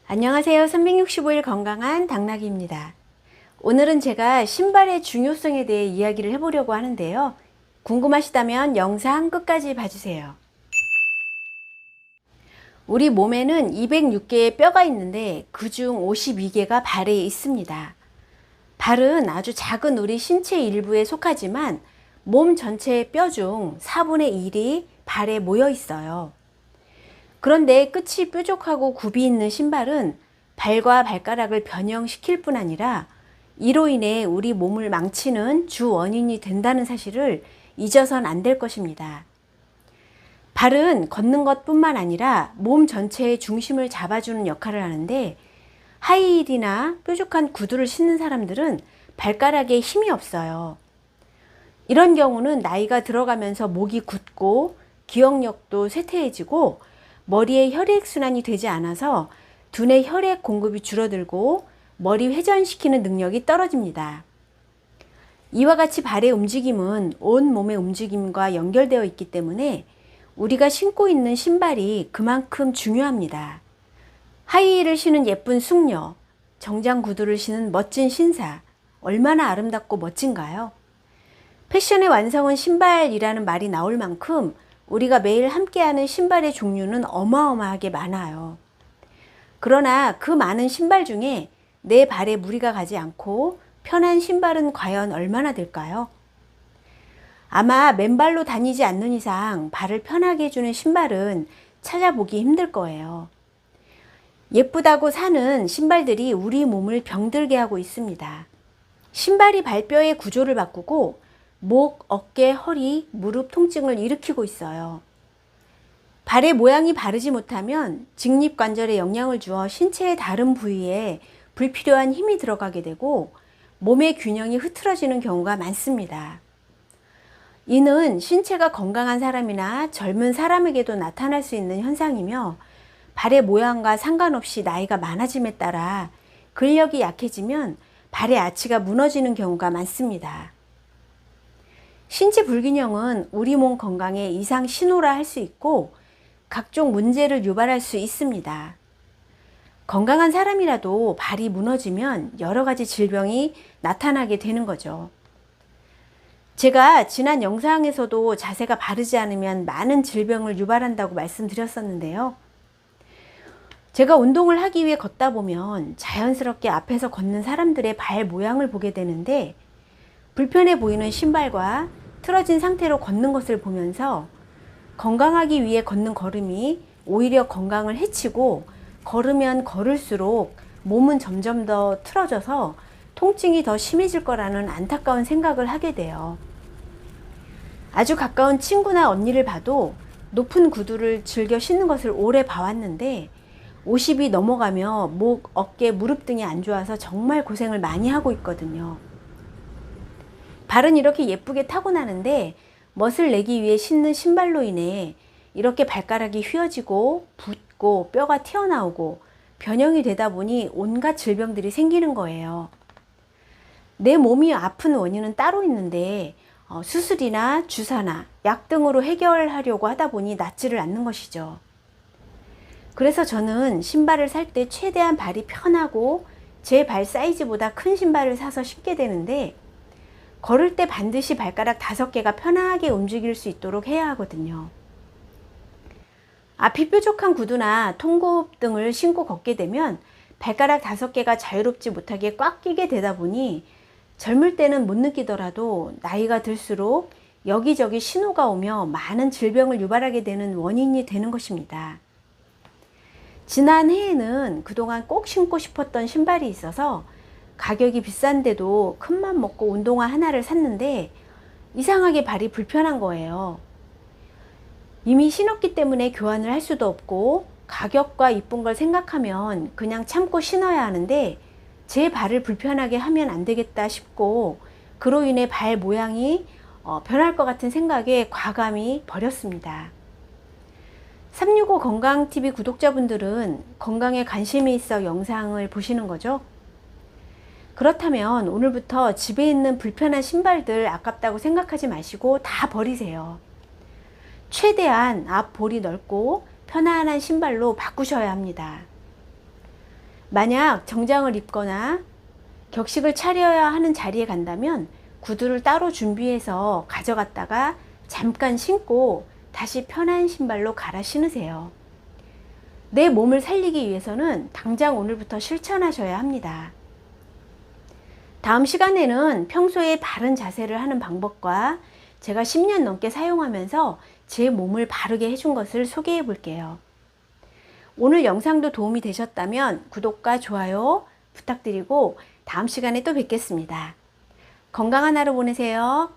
안녕하세요. 365일 건강한 당나귀입니다. 오늘은 제가 신발의 중요성에 대해 이야기를 해보려고 하는데요. 궁금하시다면 영상 끝까지 봐주세요. 우리 몸에는 206개의 뼈가 있는데 그중 52개가 발에 있습니다. 발은 아주 작은 우리 신체 일부에 속하지만 몸 전체의 뼈 중 4분의 1이 발에 모여 있어요. 그런데 끝이 뾰족하고 굽이 있는 신발은 발과 발가락을 변형시킬 뿐 아니라 이로 인해 우리 몸을 망치는 주 원인이 된다는 사실을 잊어선 안 될 것입니다. 발은 걷는 것뿐만 아니라 몸 전체의 중심을 잡아주는 역할을 하는데 하이힐이나 뾰족한 구두를 신는 사람들은 발가락에 힘이 없어요. 이런 경우는 나이가 들어가면서 목이 굳고 기억력도 쇠퇴해지고 머리에 혈액순환이 되지 않아서 두뇌 혈액 공급이 줄어들고 머리 회전시키는 능력이 떨어집니다. 이와 같이 발의 움직임은 온 몸의 움직임과 연결되어 있기 때문에 우리가 신고 있는 신발이 그만큼 중요합니다. 하이힐을 신은 예쁜 숙녀, 정장 구두를 신은 멋진 신사, 얼마나 아름답고 멋진가요? 패션의 완성은 신발이라는 말이 나올 만큼 우리가 매일 함께하는 신발의 종류는 어마어마하게 많아요. 그러나 그 많은 신발 중에 내 발에 무리가 가지 않고 편한 신발은 과연 얼마나 될까요? 아마 맨발로 다니지 않는 이상 발을 편하게 해주는 신발은 찾아보기 힘들 거예요. 예쁘다고 사는 신발들이 우리 몸을 병들게 하고 있습니다. 신발이 발뼈의 구조를 바꾸고 목, 어깨, 허리, 무릎 통증을 일으키고 있어요. 발의 모양이 바르지 못하면 직립관절에 영향을 주어 신체의 다른 부위에 불필요한 힘이 들어가게 되고 몸의 균형이 흐트러지는 경우가 많습니다. 이는 신체가 건강한 사람이나 젊은 사람에게도 나타날 수 있는 현상이며 발의 모양과 상관없이 나이가 많아짐에 따라 근력이 약해지면 발의 아치가 무너지는 경우가 많습니다. 신체 불균형은 우리 몸 건강의 이상 신호라 할 수 있고 각종 문제를 유발할 수 있습니다. 건강한 사람이라도 발이 무너지면 여러 가지 질병이 나타나게 되는 거죠. 제가 지난 영상에서도 자세가 바르지 않으면 많은 질병을 유발한다고 말씀드렸었는데요. 제가 운동을 하기 위해 걷다 보면 자연스럽게 앞에서 걷는 사람들의 발 모양을 보게 되는데 불편해 보이는 신발과 틀어진 상태로 걷는 것을 보면서 건강하기 위해 걷는 걸음이 오히려 건강을 해치고 걸으면 걸을수록 몸은 점점 더 틀어져서 통증이 더 심해질 거라는 안타까운 생각을 하게 돼요. 아주 가까운 친구나 언니를 봐도 높은 구두를 즐겨 신는 것을 오래 봐왔는데 50이 넘어가며 목, 어깨, 무릎 등이 안 좋아서 정말 고생을 많이 하고 있거든요. 발은 이렇게 예쁘게 타고나는데 멋을 내기 위해 신는 신발로 인해 이렇게 발가락이 휘어지고 붓고 뼈가 튀어나오고 변형이 되다 보니 온갖 질병들이 생기는 거예요. 내 몸이 아픈 원인은 따로 있는데 수술이나 주사나 약 등으로 해결하려고 하다 보니 낫지를 않는 것이죠. 그래서 저는 신발을 살 때 최대한 발이 편하고 제 발 사이즈보다 큰 신발을 사서 신게 되는데 걸을 때 반드시 발가락 5개가 편하게 움직일 수 있도록 해야 하거든요. 앞이 뾰족한 구두나 통굽 등을 신고 걷게 되면 발가락 5개가 자유롭지 못하게 꽉 끼게 되다 보니 젊을 때는 못 느끼더라도 나이가 들수록 여기저기 신호가 오며 많은 질병을 유발하게 되는 원인이 되는 것입니다. 지난해에는 그동안 꼭 신고 싶었던 신발이 있어서 가격이 비싼데도 큰맘 먹고 운동화 하나를 샀는데 이상하게 발이 불편한 거예요. 이미 신었기 때문에 교환을 할 수도 없고 가격과 이쁜 걸 생각하면 그냥 참고 신어야 하는데 제 발을 불편하게 하면 안 되겠다 싶고 그로 인해 발 모양이 변할 것 같은 생각에 과감히 버렸습니다. 365 건강TV 구독자분들은 건강에 관심이 있어 영상을 보시는 거죠? 그렇다면 오늘부터 집에 있는 불편한 신발들 아깝다고 생각하지 마시고 다 버리세요. 최대한 앞 볼이 넓고 편안한 신발로 바꾸셔야 합니다. 만약 정장을 입거나 격식을 차려야 하는 자리에 간다면 구두를 따로 준비해서 가져갔다가 잠깐 신고 다시 편한 신발로 갈아 신으세요. 내 몸을 살리기 위해서는 당장 오늘부터 실천하셔야 합니다. 다음 시간에는 평소에 바른 자세를 하는 방법과 제가 10년 넘게 사용하면서 제 몸을 바르게 해준 것을 소개해 볼게요. 오늘 영상도 도움이 되셨다면 구독과 좋아요 부탁드리고 다음 시간에 또 뵙겠습니다. 건강한 하루 보내세요.